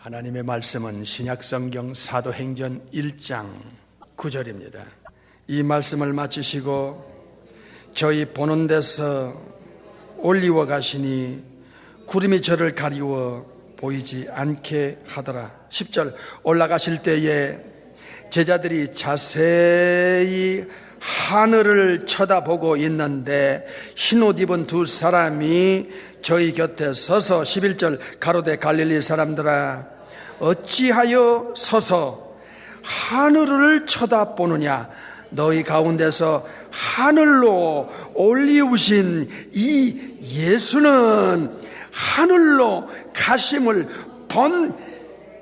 하나님의 말씀은 신약성경 사도행전 1장 9절입니다. 이 말씀을 마치시고 저희 보는 데서 올리워 가시니 구름이 저를 가리워 보이지 않게 하더라. 10절 올라가실 때에 제자들이 자세히 하늘을 쳐다보고 있는데 흰옷 입은 두 사람이 저희 곁에 서서 11절 가로되 갈릴리 사람들아 어찌하여 서서 하늘을 쳐다보느냐 너희 가운데서 하늘로 올리우신 이 예수는 하늘로 가심을 본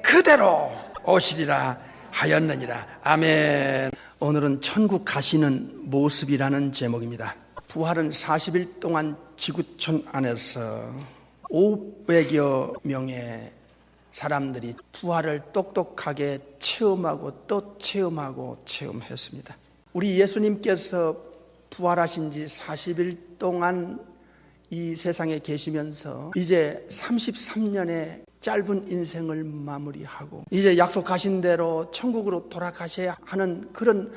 그대로 오시리라 하였느니라. 아멘. 오늘은 천국 가시는 모습이라는 제목입니다. 부활은 40일 동안 지구촌 안에서 500여 명의 사람들이 부활을 똑똑하게 체험하고 또 체험하고 체험했습니다. 우리 예수님께서 부활하신 지 40일 동안 이 세상에 계시면서 이제 33년의 짧은 인생을 마무리하고 이제 약속하신 대로 천국으로 돌아가셔야 하는 그런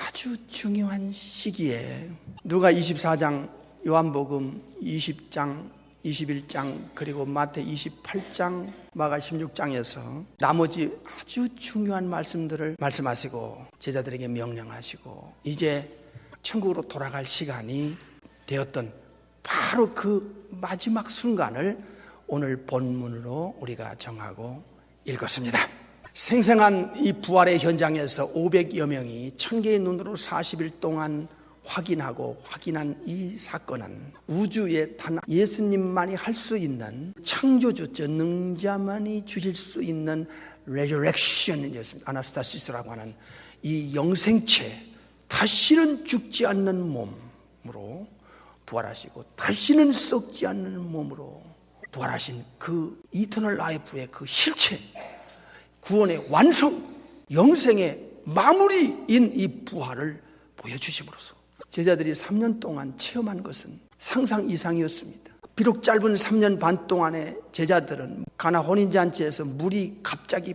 아주 중요한 시기에 누가 24장, 요한복음 20장, 21장, 그리고 마태 28장, 마가 16장에서 나머지 아주 중요한 말씀들을 말씀하시고 제자들에게 명령하시고 이제 천국으로 돌아갈 시간이 되었던 바로 그 마지막 순간을 오늘 본문으로 우리가 정하고 읽었습니다. 생생한 이 부활의 현장에서 500여 명이 천개의 눈으로 40일 동안 확인한 이 사건은 우주에 단 예수님만이 할 수 있는 창조주 전능자만이 주실 수 있는 레저렉션이었습니다. 아나스타시스라고 하는 이 영생체, 다시는 죽지 않는 몸으로 부활하시고 다시는 썩지 않는 몸으로 부활하신 그 이터널 라이프의 그 실체, 구원의 완성, 영생의 마무리인 이 부활을 보여주심으로써 제자들이 3년 동안 체험한 것은 상상 이상이었습니다. 비록 짧은 3년 반 동안에 제자들은 가나 혼인잔치에서 물이 갑자기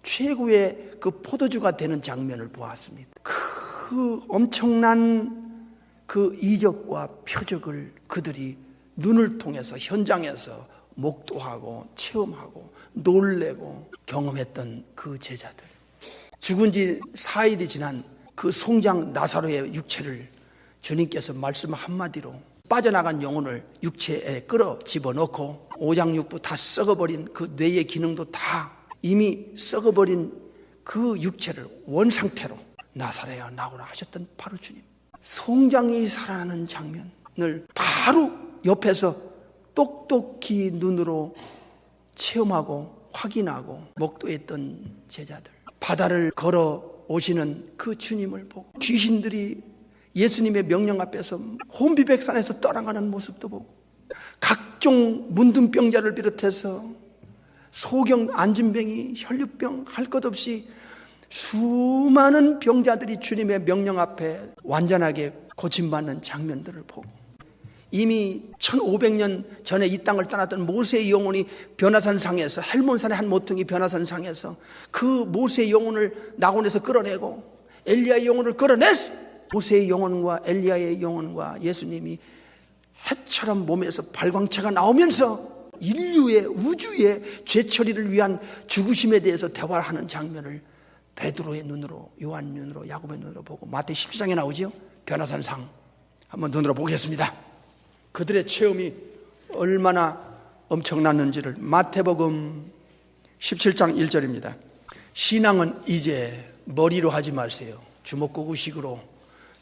최고의 그 포도주가 되는 장면을 보았습니다. 그 엄청난 그 이적과 표적을 그들이 눈을 통해서 현장에서 목도하고 체험하고 놀래고 경험했던 그 제자들, 죽은 지 4일이 지난 그 송장 나사로의 육체를 주님께서 말씀 한마디로 빠져나간 영혼을 육체에 끌어 집어넣고 오장육부 다 썩어버린 그 뇌의 기능도 다 이미 썩어버린 그 육체를 원상태로 나사로에 나오라 하셨던 바로 주님, 송장이 살아나는 장면을 바로 옆에서 똑똑히 눈으로 체험하고 확인하고 목도했던 제자들, 바다를 걸어 오시는 그 주님을 보고 귀신들이 예수님의 명령 앞에서 혼비백산에서 떠나가는 모습도 보고 각종 문둥병자를 비롯해서 소경, 안진병이, 혈류병 할 것 없이 수많은 병자들이 주님의 명령 앞에 완전하게 고침받는 장면들을 보고 이미 1500년 전에 이 땅을 떠났던 모세의 영혼이 변화산상에서 헬몬산의 한 모퉁이 변화산상에서 그 모세의 영혼을 낙원에서 끌어내고 엘리야의 영혼을 끌어내서 모세의 영혼과 엘리야의 영혼과 예수님이 해처럼 몸에서 발광체가 나오면서 인류의 우주의 죄처리를 위한 죽으심에 대해서 대화하는 장면을 베드로의 눈으로, 요한 눈으로, 야곱의 눈으로 보고 마태 17장에 나오죠. 변화산상 한번 눈으로 보겠습니다. 그들의 체험이 얼마나 엄청났는지를 마태복음 17장 1절입니다. 신앙은 이제 머리로 하지 마세요. 주먹구구식으로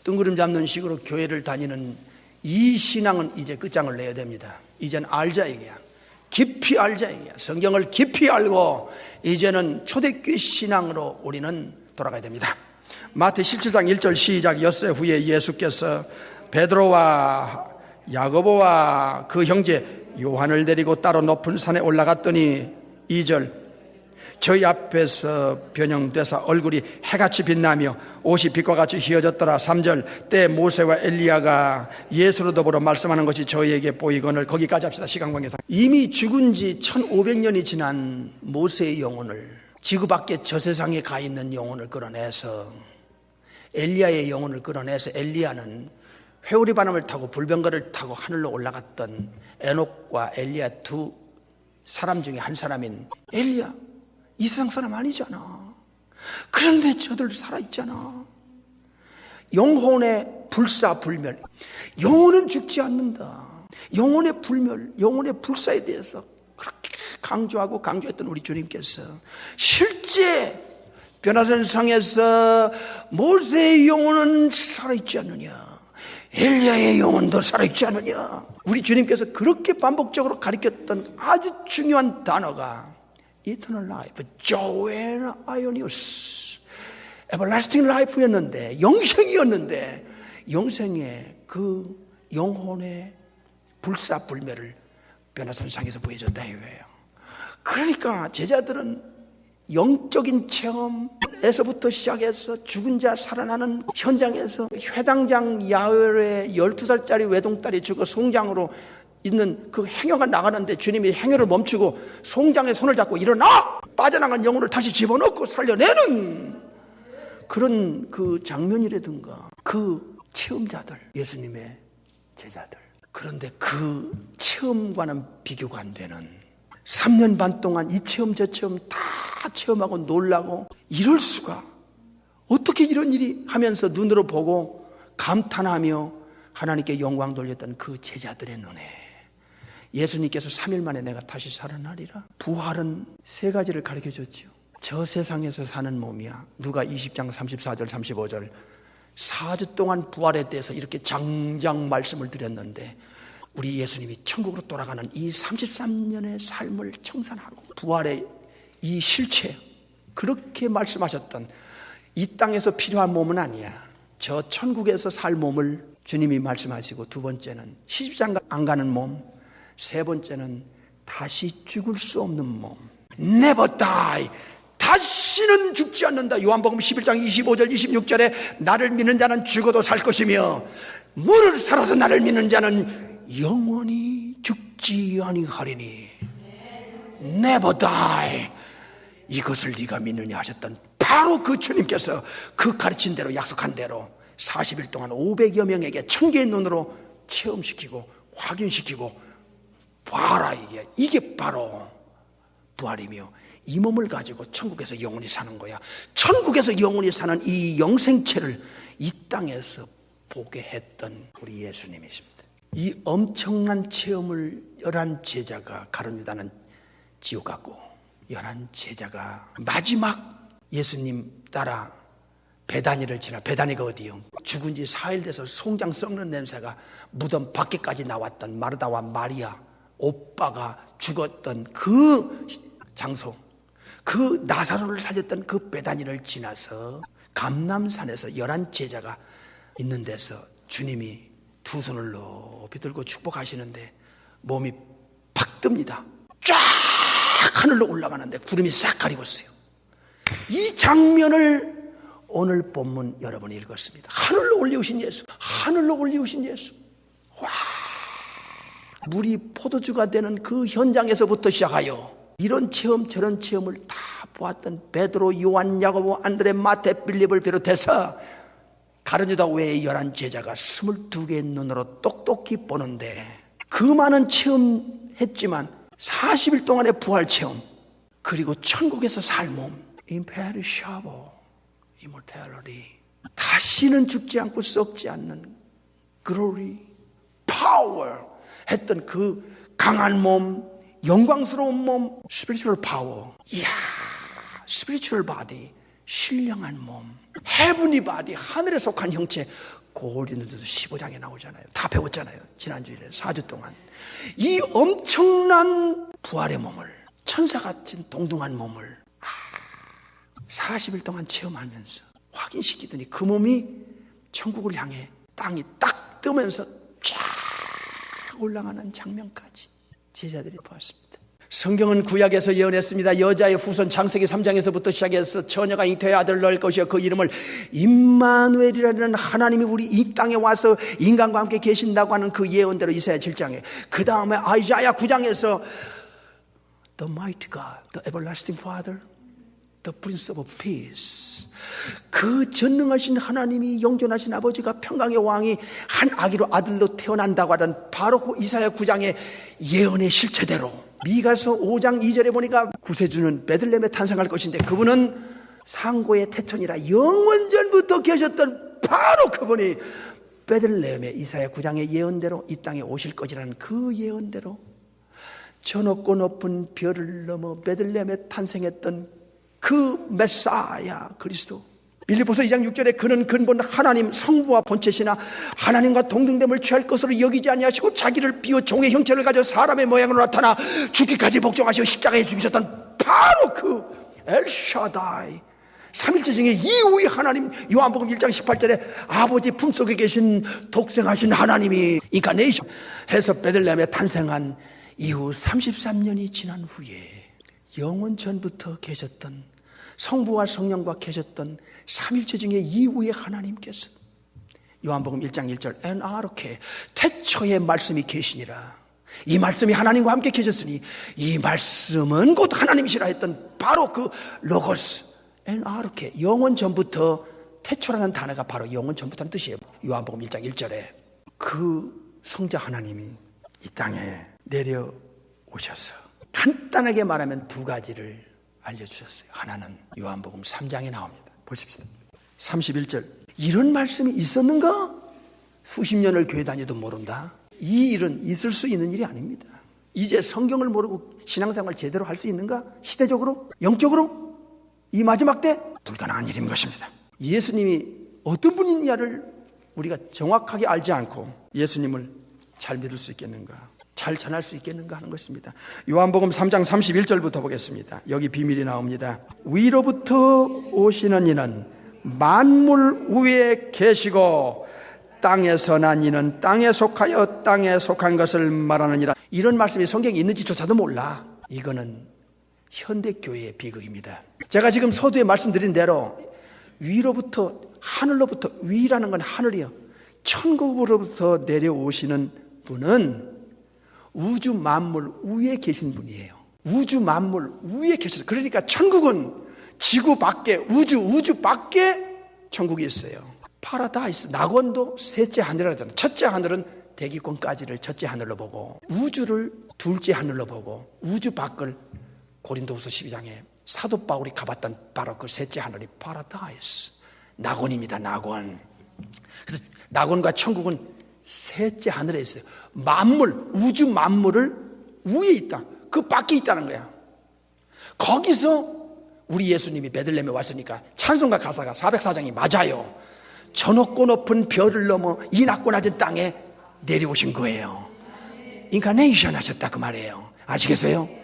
뜬구름 잡는 식으로 교회를 다니는 이 신앙은 이제 끝장을 내야 됩니다. 이젠 알자 얘기야. 깊이 알자 얘기야. 성경을 깊이 알고 이제는 초대교회 신앙으로 우리는 돌아가야 됩니다. 마태 17장 1절 시작. 엿새 후에 예수께서 베드로와 야고보와 그 형제 요한을 데리고 따로 높은 산에 올라갔더니 2절 저희 앞에서 변형돼서 얼굴이 해같이 빛나며 옷이 빛과 같이 휘어졌더라. 3절 때 모세와 엘리야가 예수로 더불어 말씀하는 것이 저희에게 보이거늘. 거기까지 합시다. 시간 관계상 이미 죽은 지 1500년이 지난 모세의 영혼을, 지구 밖에 저 세상에 가 있는 영혼을 끌어내서 엘리야의 영혼을 끌어내서, 엘리야는 회오리 바람을 타고 불병거를 타고 하늘로 올라갔던 에녹과 엘리야 두 사람 중에 한 사람인 엘리야, 이 세상 사람 아니잖아. 그런데 저들 살아있잖아. 영혼의 불사불멸, 영혼은 죽지 않는다. 영혼의 불멸, 영혼의 불사에 대해서 그렇게 강조했던 우리 주님께서 실제 변화선상에서 모세의 영혼은 살아있지 않느냐, 엘리야의 영혼도 살아있지 않느냐, 우리 주님께서 그렇게 반복적으로 가르쳤던 아주 중요한 단어가 Eternal Life, Joanna Ionius, Everlasting Life였는데, 영생이었는데, 영생의 그 영혼의 불사불멸을 변화선상에서 보여줬다 이거예요. 그러니까 제자들은 영적인 체험에서부터 시작해서 죽은 자 살아나는 현장에서 회당장 야외에 12살짜리 외동딸이 죽어 송장으로 있는 그 행여가 나가는데 주님이 행여를 멈추고 송장의 손을 잡고 일어나! 빠져나간 영혼을 다시 집어넣고 살려내는 그런 그 장면이라든가, 그 체험자들, 예수님의 제자들. 그런데 그 체험과는 비교가 안 되는 3년 반 동안 이 체험 저 체험 다 체험하고 놀라고, 이럴 수가, 어떻게 이런 일이 하면서 눈으로 보고 감탄하며 하나님께 영광 돌렸던 그 제자들의 눈에 예수님께서 3일 만에 내가 다시 살아나리라. 부활은 세 가지를 가르쳐줬죠. 저 세상에서 사는 몸이야. 누가 20장 34절 35절 4주 동안 부활에 대해서 이렇게 장장 말씀을 드렸는데, 우리 예수님이 천국으로 돌아가는 이 33년의 삶을 청산하고 부활의 이 실체, 그렇게 말씀하셨던 이 땅에서 필요한 몸은 아니야. 저 천국에서 살 몸을 주님이 말씀하시고, 두 번째는 시집장가 안 가는 몸, 세 번째는 다시 죽을 수 없는 몸, Never die, 다시는 죽지 않는다. 요한복음 11장 25절 26절에 나를 믿는 자는 죽어도 살 것이며 무릇 살아서 나를 믿는 자는 영원히 죽지 아니하리니. Never die. 이것을 네가 믿느냐 하셨던 바로 그 주님께서 그 가르친 대로, 약속한 대로 40일 동안 500여 명에게 천개의 눈으로 체험시키고 확인시키고, 봐라, 이게 바로 부활이며 이 몸을 가지고 천국에서 영원히 사는 거야. 천국에서 영원히 사는 이 영생체를 이 땅에서 보게 했던 우리 예수님이십니다. 이 엄청난 체험을 11제자가 가룟유다는 지옥 갔고, 11제자가 마지막 예수님 따라 베다니를 지나, 베다니가 어디요? 죽은 지 4일 돼서 송장 썩는 냄새가 무덤 밖에까지 나왔던 마르다와 마리아 오빠가 죽었던 그 장소, 그 나사로를 살렸던 그 베다니를 지나서 감람산에서 11제자가 있는 데서 주님이 두 손을 높이 들고 축복하시는데 몸이 팍 뜹니다. 쫙 하늘로 올라가는데 구름이 싹 가리고 있어요. 이 장면을 오늘 본문 여러분이 읽었습니다. 하늘로 올리우신 예수, 하늘로 올리우신 예수. 와, 물이 포도주가 되는 그 현장에서부터 시작하여 이런 체험 저런 체험을 다 보았던 베드로, 요한, 야고보, 안드레, 마태, 빌립을 비롯해서 가룟유다 외에 11제자가 22개의 눈으로 똑똑히 보는데, 그 많은 체험했지만 40일 동안의 부활 체험, 그리고 천국에서 살 몸, imperishable, immortality, 다시는 죽지 않고 썩지 않는 glory, power 했던 그 강한 몸, 영광스러운 몸, spiritual power. 이야, spiritual body, 신령한 몸, heavenly body, 하늘에 속한 형체. 고린도서 15장에 나오잖아요. 다 배웠잖아요. 지난주일에 4주 동안. 이 엄청난 부활의 몸을, 천사같은 동등한 몸을 40일 동안 체험하면서 확인시키더니 그 몸이 천국을 향해 땅이 딱 뜨면서 쫙 올라가는 장면까지 제자들이 보았습니다. 성경은 구약에서 예언했습니다. 여자의 후손 창세기 3장에서부터 시작해서 처녀가 잉태의 아들을 낳을 것이요 그 이름을 임마누엘이라는 하나님이 우리 이 땅에 와서 인간과 함께 계신다고 하는 그 예언대로 이사야 7장에, 그 다음에 아이자야 9장에서 The mighty God, the everlasting Father, the Prince of Peace, 그 전능하신 하나님이, 영존하신 아버지가, 평강의 왕이 한 아기로 아들로 태어난다고 하던 바로 그 이사야 9장의 예언의 실체대로 미가서 5장 2절에 보니까 구세주는 베들레헴에 탄생할 것인데 그분은 상고의 태천이라 영원전부터 계셨던 바로 그분이 베들레헴의 이사야 9장의 예언대로 이 땅에 오실 것이라는 그 예언대로 저 높고 높은 별을 넘어 베들레헴에 탄생했던 그 메사야 그리스도. 빌립보서 2장 6절에 그는 근본 하나님 성부와 본체시나 하나님과 동등됨을 취할 것으로 여기지 아니하시고 자기를 비워 종의 형체를 가져 사람의 모양으로 나타나 죽기까지 복종하시고 십자가에 죽이셨던 바로 그 엘샤다이, 삼일체 중에 이후의 하나님. 요한복음 1장 18절에 아버지 품속에 계신 독생하신 하나님이 인카네이션 해서 베들레헴에 탄생한 이후 33년이 지난 후에 영원 전부터 계셨던 성부와 성령과 계셨던 삼일체 중에 이후의 하나님께서 요한복음 1장 1절 엔아르케 태초에 말씀이 계시니라. 이 말씀이 하나님과 함께 계셨으니 이 말씀은 곧 하나님이시라 했던 바로 그 로고스 엔아르케, 영원 전부터. 태초라는 단어가 바로 영원 전부터는 뜻이에요. 요한복음 1장 1절에 그 성자 하나님이 이 땅에 내려오셔서 간단하게 말하면 두 가지를 알려주셨어요. 하나는 요한복음 3장에 나옵니다. 보십시다. 31절 이런 말씀이 있었는가? 수십 년을 교회 다녀도 모른다. 이 일은 있을 수 있는 일이 아닙니다. 이제 성경을 모르고 신앙생활 제대로 할 수 있는가? 시대적으로? 영적으로? 이 마지막 때? 불가능한 일인 것입니다. 예수님이 어떤 분이냐를 우리가 정확하게 알지 않고 예수님을 잘 믿을 수 있겠는가? 잘 전할 수 있겠는가 하는 것입니다. 요한복음 3장 31절부터 보겠습니다. 여기 비밀이 나옵니다. 위로부터 오시는 이는 만물 위에 계시고 땅에서 난 이는 땅에 속하여 땅에 속한 것을 말하느니라. 이런 말씀이 성경에 있는지조차도 몰라. 이거는 현대교회의 비극입니다. 제가 지금 서두에 말씀드린 대로 위로부터, 하늘로부터, 위라는 건 하늘이요, 천국으로부터 내려오시는 분은 우주 만물 위에 계신 분이에요. 우주 만물 위에 계셔서, 그러니까 천국은 지구 밖에, 우주 밖에 천국이 있어요. 파라다이스, 낙원도 셋째 하늘이라고 하잖아요. 첫째 하늘은 대기권까지를 첫째 하늘로 보고 우주를 둘째 하늘로 보고 우주 밖을 고린도후서 12장에 사도 바울이 가봤던 바로 그 셋째 하늘이 파라다이스, 낙원입니다. 낙원. 그래서 낙원과 천국은 셋째 하늘에 있어요. 만물, 우주 만물을 위에 있다. 그 밖에 있다는 거야. 거기서 우리 예수님이 베들레헴에 왔으니까 찬송가 가사가 404장이 맞아요. 저 높고 높은 별을 넘어 이 낮고 낮은 땅에 내려오신 거예요. 인카네이션 하셨다 그 말이에요. 아시겠어요?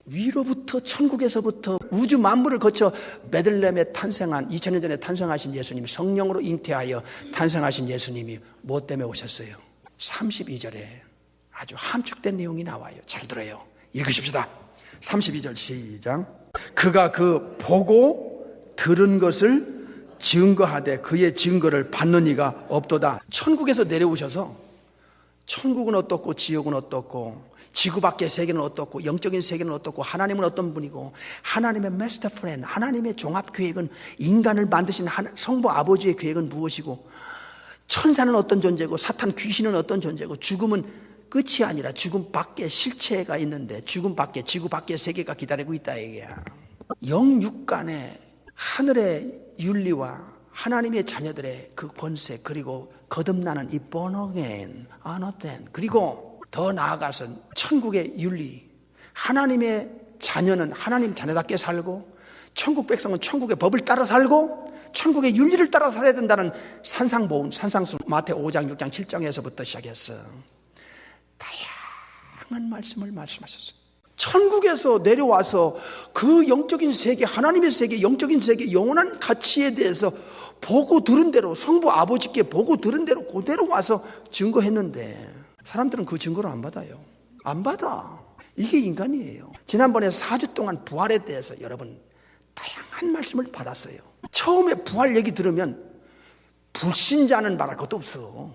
위로부터, 천국에서부터 우주 만물을 거쳐 베들레헴에 탄생한, 2000년 전에 탄생하신 예수님, 성령으로 잉태하여 탄생하신 예수님이 뭐 때문에 오셨어요? 32절에 아주 함축된 내용이 나와요. 잘 들어요. 읽으십시다. 32절 시작. 그가 그 보고 들은 것을 증거하되 그의 증거를 받는 이가 없도다. 천국에서 내려오셔서, 천국은 어떻고 지옥은 어떻고 지구 밖의 세계는 어떻고 영적인 세계는 어떻고 하나님은 어떤 분이고, 하나님의 마스터 플랜, 하나님의 종합 계획은, 인간을 만드신 성부 아버지의 계획은 무엇이고, 천사는 어떤 존재고 사탄 귀신은 어떤 존재고, 죽음은 끝이 아니라 죽음 밖에 실체가 있는데 죽음 밖에, 지구 밖의 세계가 기다리고 있다 이게야. 영육간의 하늘의 윤리와 하나님의 자녀들의 그 권세, 그리고 거듭나는 이 born-again, unordined, 그리고 더 나아가서 천국의 윤리, 하나님의 자녀는 하나님 자녀답게 살고, 천국 백성은 천국의 법을 따라 살고, 천국의 윤리를 따라 살아야 된다는 산상보훈, 산상수, 마태오 5장 6장 7장에서부터 시작했어. 다양한 말씀을 말씀하셨어요. 천국에서 내려와서 그 영적인 세계, 하나님의 세계, 영적인 세계, 영원한 가치에 대해서 보고 들은 대로, 성부 아버지께 보고 들은 대로 그대로 와서 증거했는데 사람들은 그 증거를 안 받아요. 안 받아. 이게 인간이에요. 지난번에 4주 동안 부활에 대해서 여러분 다양한 말씀을 받았어요. 처음에 부활 얘기 들으면 불신자는 말할 것도 없어.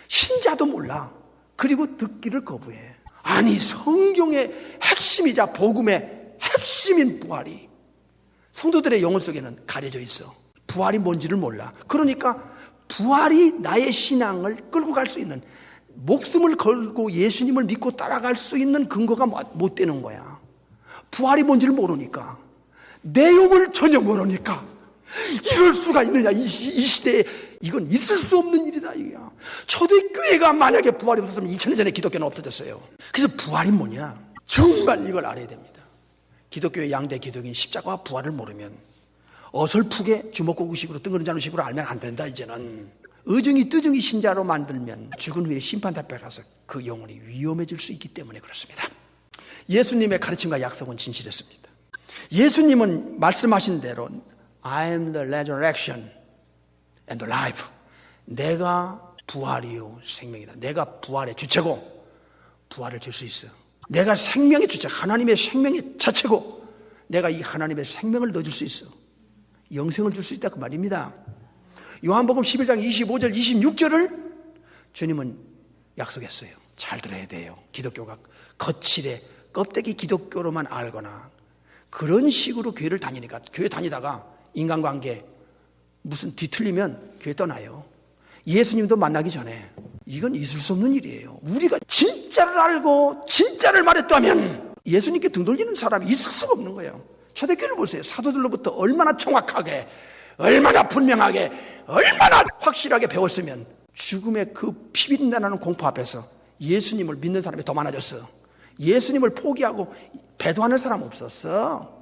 신자도 몰라. 그리고 듣기를 거부해. 아니, 성경의 핵심이자 복음의 핵심인 부활이 성도들의 영혼 속에는 가려져 있어. 부활이 뭔지를 몰라. 그러니까 부활이 나의 신앙을 끌고 갈 수 있는, 목숨을 걸고 예수님을 믿고 따라갈 수 있는 근거가 못 되는 거야. 부활이 뭔지를 모르니까, 내용을 전혀 모르니까 이럴 수가 있느냐. 이 시대에 이건 있을 수 없는 일이다 이거야. 초대교회가 만약에 부활이 없었으면 2000년 전에 기독교는 없어졌어요. 그래서 부활이 뭐냐, 정말 이걸 알아야 됩니다. 기독교의 양대 기독인 십자가와 부활을 모르면 어설프게 주먹구구식으로 뜬그런 식으로 알면 안 된다. 이제는 의중이 뜨중이 신자로 만들면 죽은 후에 심판대에 가서 그 영혼이 위험해질 수 있기 때문에 그렇습니다. 예수님의 가르침과 약속은 진실했습니다. 예수님은 말씀하신 대로 I am the resurrection and the life. 내가 부활이요 생명이다. 내가 부활의 주체고 부활을 줄 수 있어. 내가 생명의 주체, 하나님의 생명의 자체고 내가 이 하나님의 생명을 넣어줄 수 있어. 영생을 줄 수 있다 그 말입니다. 요한복음 11장 25절 26절을 주님은 약속했어요. 잘 들어야 돼요. 기독교가 거칠에 껍데기 기독교로만 알거나 그런 식으로 교회를 다니니까, 교회 다니다가 인간관계 무슨 뒤틀리면 교회 떠나요. 예수님도 만나기 전에 이건 있을 수 없는 일이에요. 우리가 진짜를 알고 진짜를 말했다면 예수님께 등 돌리는 사람이 있을 수가 없는 거예요. 초대교회를 보세요. 사도들로부터 얼마나 정확하게, 얼마나 분명하게, 얼마나 확실하게 배웠으면 죽음의 그 피비린내나는 공포 앞에서 예수님을 믿는 사람이 더 많아졌어. 예수님을 포기하고 배도하는 사람 없었어.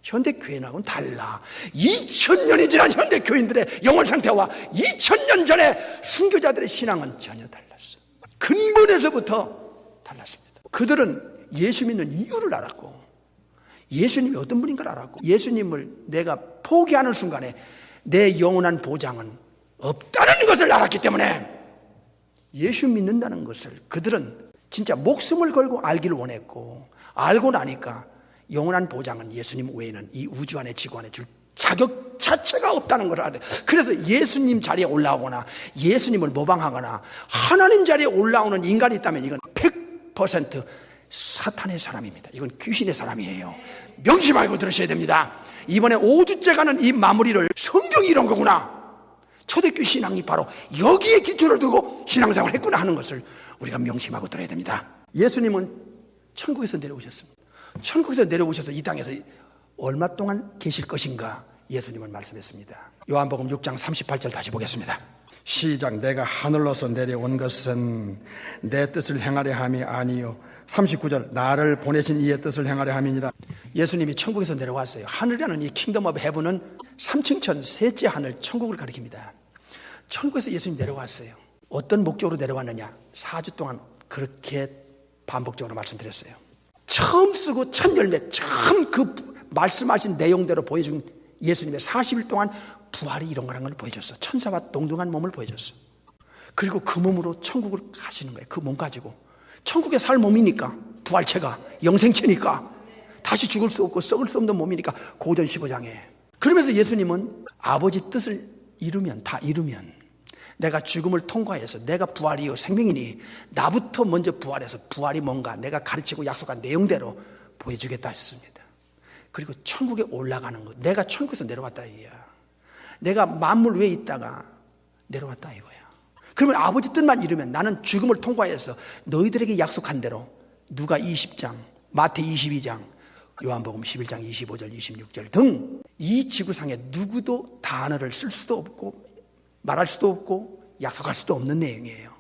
현대교회하고는 달라. 2000년이 지난 현대교인들의 영혼 상태와 2000년 전에 순교자들의 신앙은 전혀 달랐어. 근본에서부터 달랐습니다. 그들은 예수 믿는 이유를 알았고 예수님이 어떤 분인 걸 알았고 예수님을 내가 포기하는 순간에 내 영원한 보장은 없다는 것을 알았기 때문에 예수 믿는다는 것을 그들은 진짜 목숨을 걸고 알기를 원했고, 알고 나니까 영원한 보장은 예수님 외에는 이 우주 안에 지구 안에 줄 자격 자체가 없다는 걸 알아요. 그래서 예수님 자리에 올라오거나 예수님을 모방하거나 하나님 자리에 올라오는 인간이 있다면 이건 100% 사탄의 사람입니다. 이건 귀신의 사람이에요. 명심 알고 들으셔야 됩니다. 이번에 5주째 가는 이 마무리를 성경이 이런 거구나, 초대교회 신앙이 바로 여기에 기초를 두고 신앙생활을 했구나 하는 것을 우리가 명심하고 들어야 됩니다. 예수님은 천국에서 내려오셨습니다. 천국에서 내려오셔서 이 땅에서 얼마 동안 계실 것인가 예수님은 말씀했습니다. 요한복음 6장 38절 다시 보겠습니다. 시작. 내가 하늘로서 내려온 것은 내 뜻을 행하려 함이 아니요 39절 나를 보내신 이의 뜻을 행하려 함이니라. 예수님이 천국에서 내려왔어요. 하늘이라는 이 킹덤 오브 헤븐은 3층천 셋째 하늘 천국을 가리킵니다. 천국에서 예수님이 내려왔어요. 어떤 목적으로 내려왔느냐, 4주 동안 그렇게 반복적으로 말씀드렸어요. 처음 쓰고 첫 열매, 처음 그 말씀하신 내용대로 보여준 예수님의 40일 동안 부활이 일어나는 걸 보여줬어. 천사와 동등한 몸을 보여줬어. 그리고 그 몸으로 천국을 가시는 거예요. 그 몸 가지고. 천국에 살 몸이니까, 부활체가 영생체니까 다시 죽을 수 없고 썩을 수 없는 몸이니까 고전 15장에. 그러면서 예수님은 아버지 뜻을 이루면, 다 이루면 내가 죽음을 통과해서 내가 부활이요 생명이니 나부터 먼저 부활해서 부활이 뭔가 내가 가르치고 약속한 내용대로 보여주겠다 했습니다. 그리고 천국에 올라가는 것, 내가 천국에서 내려왔다 이거야. 내가 만물 위에 있다가 내려왔다 이거야. 그러면 아버지 뜻만 이루면 나는 죽음을 통과해서 너희들에게 약속한 대로 누가 20장, 마태 22장, 요한복음 11장 25절 26절 등 이 지구상에 누구도 단어를 쓸 수도 없고 말할 수도 없고 약속할 수도 없는 내용이에요.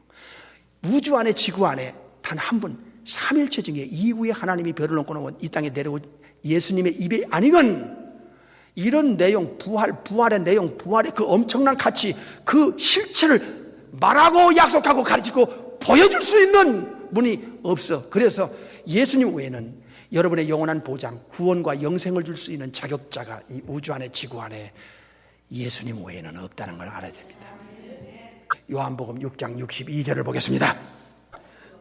우주 안에 지구 안에 단 한 분 삼일체 중에 이후에 하나님이 별을 넘고 이 땅에 내려온 예수님의 입에 아니건 이런 내용, 부활의 내용, 부활의 그 엄청난 가치, 그 실체를 말하고 약속하고 가르치고 보여줄 수 있는 분이 없어. 그래서 예수님 외에는 여러분의 영원한 보장, 구원과 영생을 줄 수 있는 자격자가 이 우주 안에 지구 안에 예수님 외에는 없다는 걸 알아야 됩니다. 요한복음 6장 62절을 보겠습니다.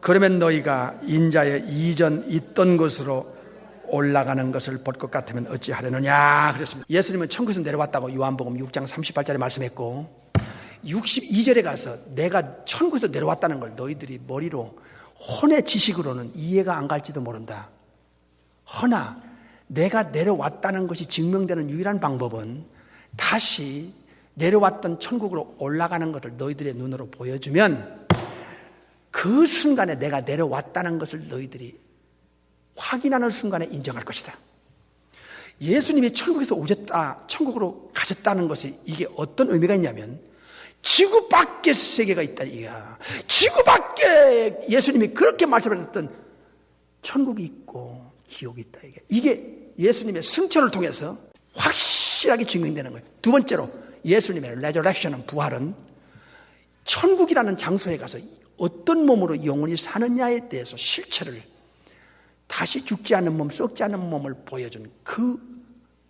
그러면 너희가 인자의 이전 있던 곳으로 올라가는 것을 볼 것 같으면 어찌하려느냐 그랬습니다. 예수님은 천국에서 내려왔다고 요한복음 6장 38절에 말씀했고 62절에 가서 내가 천국에서 내려왔다는 걸 너희들이 머리로 혼의 지식으로는 이해가 안 갈지도 모른다. 허나 내가 내려왔다는 것이 증명되는 유일한 방법은 다시 내려왔던 천국으로 올라가는 것을 너희들의 눈으로 보여주면 그 순간에 내가 내려왔다는 것을 너희들이 확인하는 순간에 인정할 것이다. 예수님이 천국에서 오셨다, 천국으로 가셨다는 것이 이게 어떤 의미가 있냐면 지구 밖에 세계가 있다 이야. 지구 밖에 예수님이 그렇게 말씀하셨던 천국이 있고 지옥이 있다 이게 예수님의 승천을 통해서 확실하게 증명되는 거예요. 두 번째로 예수님의 레저렉션은 부활은 천국이라는 장소에 가서 어떤 몸으로 영원히 사느냐에 대해서 실체를 다시 죽지 않는 몸, 썩지 않는 몸을 보여준 그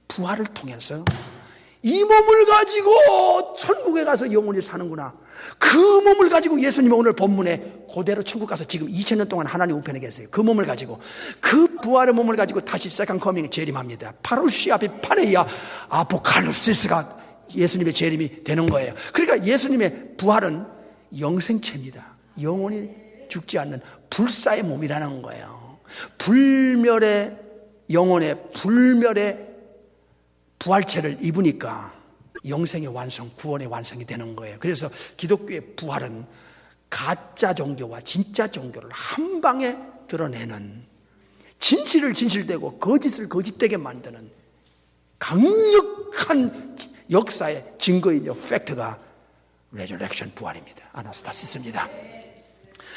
부활을 통해서 이 몸을 가지고 천국에 가서 영원히 사는구나. 그 몸을 가지고 예수님이 오늘 본문에 그대로 천국 가서 지금 2000년 동안 하나님 우편에 계세요. 그 몸을 가지고 그 부활의 몸을 가지고 다시 세컨 커밍 재림합니다. 파루시아 비파네이아 아포칼립시스가 예수님의 재림이 되는 거예요. 그러니까 예수님의 부활은 영생체입니다. 영원히 죽지 않는 불사의 몸이라는 거예요. 불멸의 영혼의 불멸의 부활체를 입으니까 영생의 완성, 구원의 완성이 되는 거예요. 그래서 기독교의 부활은 가짜 종교와 진짜 종교를 한 방에 드러내는, 진실을 진실되고 거짓을 거짓되게 만드는 강력한 역사의 증거이며 팩트가 레저렉션 부활입니다. 아나스타시스입니다.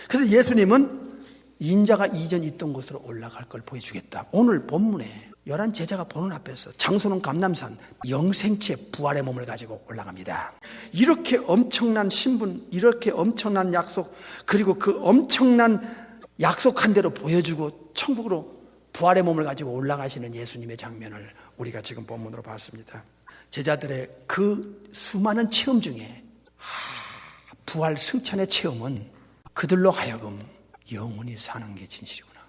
그래서 예수님은 인자가 이전 있던 곳으로 올라갈 걸 보여주겠다. 오늘 본문에 11 제자가 보는 앞에서 장소는 감람산, 영생체 부활의 몸을 가지고 올라갑니다. 이렇게 엄청난 신분, 이렇게 엄청난 약속, 그리고 그 엄청난 약속한 대로 보여주고 천국으로 부활의 몸을 가지고 올라가시는 예수님의 장면을 우리가 지금 본문으로 봤습니다. 제자들의 그 수많은 체험 중에 부활 승천의 체험은 그들로 하여금 영원히 사는 게 진실이구나.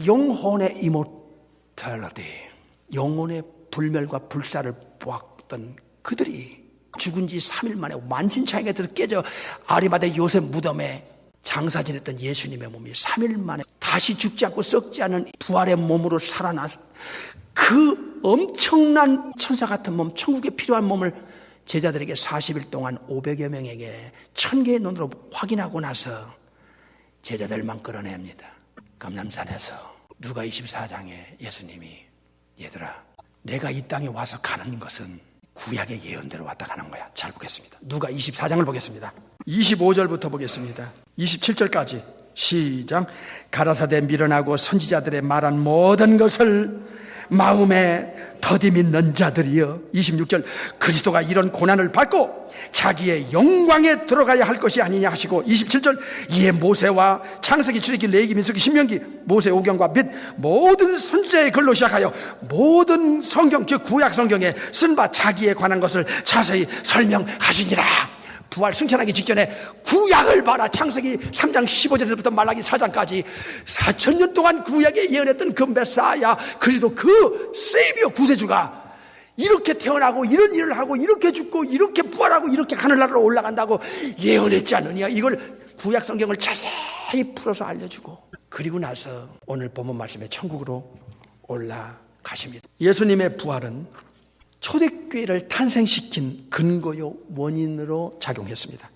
영혼의 이모탈리티, 영혼의 불멸과 불사를 보았던 그들이 죽은 지 3일 만에 만신창에 들어 깨져 아리마대 요셉 무덤에 장사 지냈던 예수님의 몸이 3일 만에 다시 죽지 않고 썩지 않은 부활의 몸으로 살아났, 그 엄청난 천사 같은 몸, 천국에 필요한 몸을 제자들에게 40일 동안 500여 명에게 1000개의 눈으로 확인하고 나서 제자들만 끌어냅니다. 감람산에서 누가 24장에 예수님이 얘들아, 내가 이 땅에 와서 가는 것은 구약의 예언대로 왔다 가는 거야. 잘 보겠습니다. 누가 24장을 보겠습니다. 25절부터 보겠습니다. 27절까지 시작. 가라사대 밀어나고 선지자들의 말한 모든 것을 마음에 더디 믿는 자들이여. 26절. 그리스도가 이런 고난을 받고 자기의 영광에 들어가야 할 것이 아니냐 하시고, 27절. 이에 모세와 창세기, 출애굽기, 레위기, 민수기, 신명기, 모세 오경과 및 모든 선지자의 글로 시작하여 모든 성경, 즉 구약 성경에 쓴 바 자기에 관한 것을 자세히 설명하시니라. 부활 승천하기 직전에 구약을 봐라. 창세기 3장 15절에서부터 말라기 4장까지 4000년 동안 구약에 예언했던 그 메사야, 그리도 그 세이비어 구세주가 이렇게 태어나고 이런 일을 하고 이렇게 죽고 이렇게 부활하고 이렇게 하늘나라로 올라간다고 예언했지 않느냐. 이걸 구약 성경을 자세히 풀어서 알려주고, 그리고 나서 오늘 본문 말씀에 천국으로 올라가십니다. 예수님의 부활은 초대교회를 탄생시킨 근거요 원인으로 작용했습니다.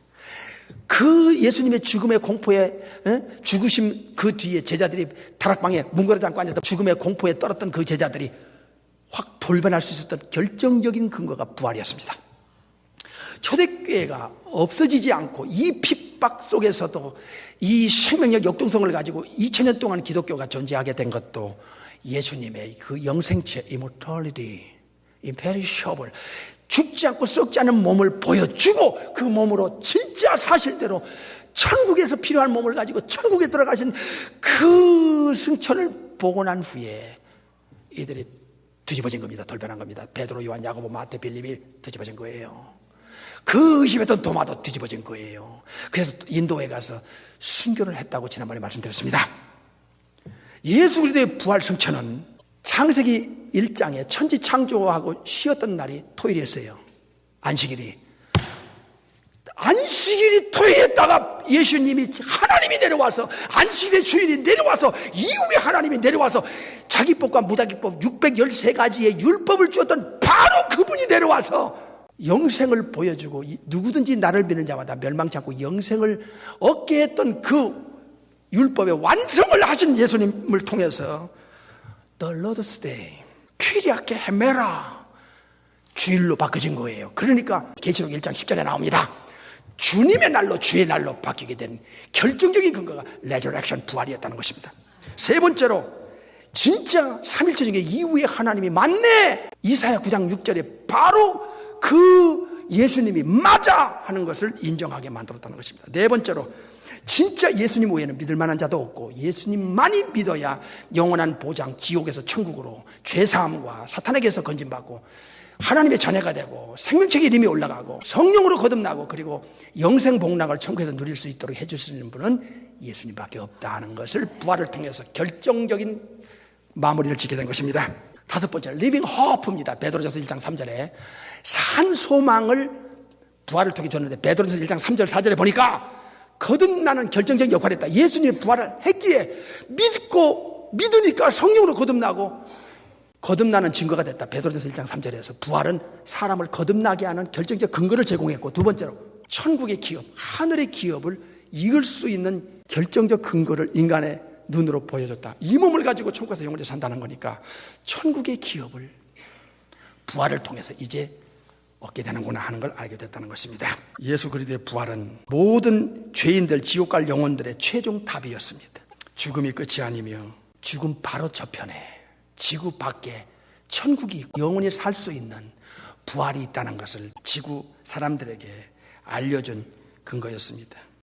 그 예수님의 죽음의 공포에, 죽으심 그 뒤에 제자들이 다락방에 뭉그러지 않고 앉아서 죽음의 공포에 떨었던 그 제자들이 확 돌변할 수 있었던 결정적인 근거가 부활이었습니다. 초대교회가 없어지지 않고 이 핍박 속에서도 이 생명력 역동성을 가지고 2000년 동안 기독교가 존재하게 된 것도 예수님의 그 영생체 immortality, imperishable, 죽지 않고 썩지 않은 몸을 보여주고 그 몸으로 진짜 사실대로 천국에서 필요한 몸을 가지고 천국에 들어가신 그 승천을 보고 난 후에 이들이 뒤집어진 겁니다. 돌변한 겁니다. 베드로, 요한, 야고보, 마태, 빌립이 뒤집어진 거예요. 그 의심했던 도마도 뒤집어진 거예요. 그래서 인도에 가서 순교를 했다고 지난번에 말씀드렸습니다. 예수 그리스도의 부활 승천은 창세기 1장에 천지 창조하고 쉬었던 날이 토요일이었어요. 안식일이 토요일에다가 예수님이 하나님이 내려와서 안식일의 주일이 내려와서 이후에 하나님이 내려와서 자기법과 무다기법 613가지의 율법을 주었던 바로 그분이 내려와서 영생을 보여주고 누구든지 나를 믿는 자마다 멸망치 않고 영생을 얻게 했던 그 율법의 완성을 하신 예수님을 통해서 The Lord's Day, 퀴리아케 헤메라, 주일로 바꿔진 거예요. 그러니까 계시록 1장 10절에 나옵니다. 주님의 날로 주의 날로 바뀌게 된 결정적인 근거가 레저렉션, 부활이었다는 것입니다. 세 번째로 진짜 삼일체 중에 이후에 하나님이 맞네, 이사야 9장 6절에 바로 그 예수님이 맞아 하는 것을 인정하게 만들었다는 것입니다. 네 번째로 진짜 예수님 외에는 믿을 만한 자도 없고 예수님만이 믿어야 영원한 보장, 지옥에서 천국으로 죄사함과 사탄에게서 건진받고 하나님의 자녀가 되고 생명책의 이름이 올라가고 성령으로 거듭나고 그리고 영생 복락을 천국에서 누릴 수 있도록 해주시는 분은 예수님밖에 없다는 것을 부활을 통해서 결정적인 마무리를 짓게 된 것입니다. 다섯 번째, 리빙 호프입니다. 베드로전서 1장 3절에 산 소망을 부활을 통해 줬는데 베드로전서 1장 3절 4절에 보니까 거듭나는 결정적인 역할을 했다. 예수님이 부활을 했기에 믿으니까 성령으로 거듭나고 거듭나는 증거가 됐다. 베드로전서 1장 3절에서 부활은 사람을 거듭나게 하는 결정적 근거를 제공했고, 두 번째로 천국의 기업, 하늘의 기업을 이을 수 있는 결정적 근거를 인간의 눈으로 보여줬다. 이 몸을 가지고 천국에서 영원히 산다는 거니까 천국의 기업을 부활을 통해서 이제 얻게 되는구나 하는 걸 알게 됐다는 것입니다. 예수 그리스도의 부활은 모든 죄인들, 지옥 갈 영혼들의 최종 답이었습니다. 죽음이 끝이 아니며 죽음 바로 저편에 지구 밖에 천국이 영원히 살 수 있는 부활이 있다는 것을 지구 사람들에게 알려준 근거였습니다.